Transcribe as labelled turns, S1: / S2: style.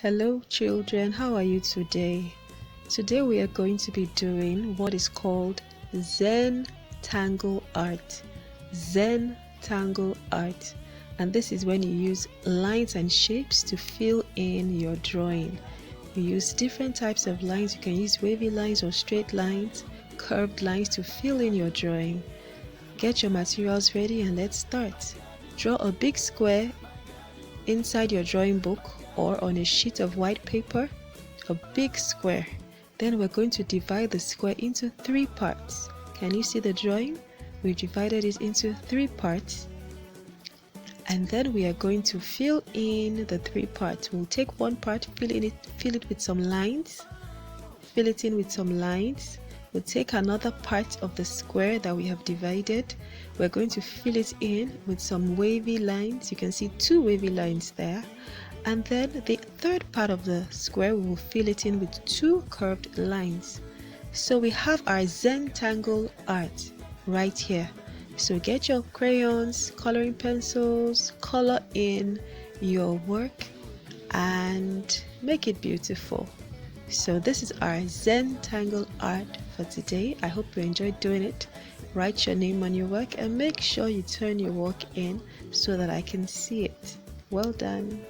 S1: Hello children, how are you today? Today we are going to be doing what is called Zentangle art. Zentangle art. And this is when you use lines and shapes to fill in your drawing. You use different types of lines. You can use wavy lines or straight lines, curved lines to fill in your drawing. Get your materials ready and let's start. Draw a big square inside your drawing book or on a sheet of white paper, a big square. Then we're going to divide the square into 3 parts. Can you see the drawing? We divided it into 3 parts. And then we are going to fill in the 3 parts. We'll take one part, fill it with some lines, fill it in with some lines. We'll take another part of the square that we have divided. We're going to fill it in with some wavy lines. You can see 2 wavy lines there. And then the third part of the square, we will fill it in with 2 curved lines. So we have our Zentangle art right here. So get your crayons, coloring pencils, color in your work and make it beautiful. So this is our Zentangle art for today. I hope you enjoyed doing it. Write your name on your work and make sure you turn your work in so that I can see it. Well done.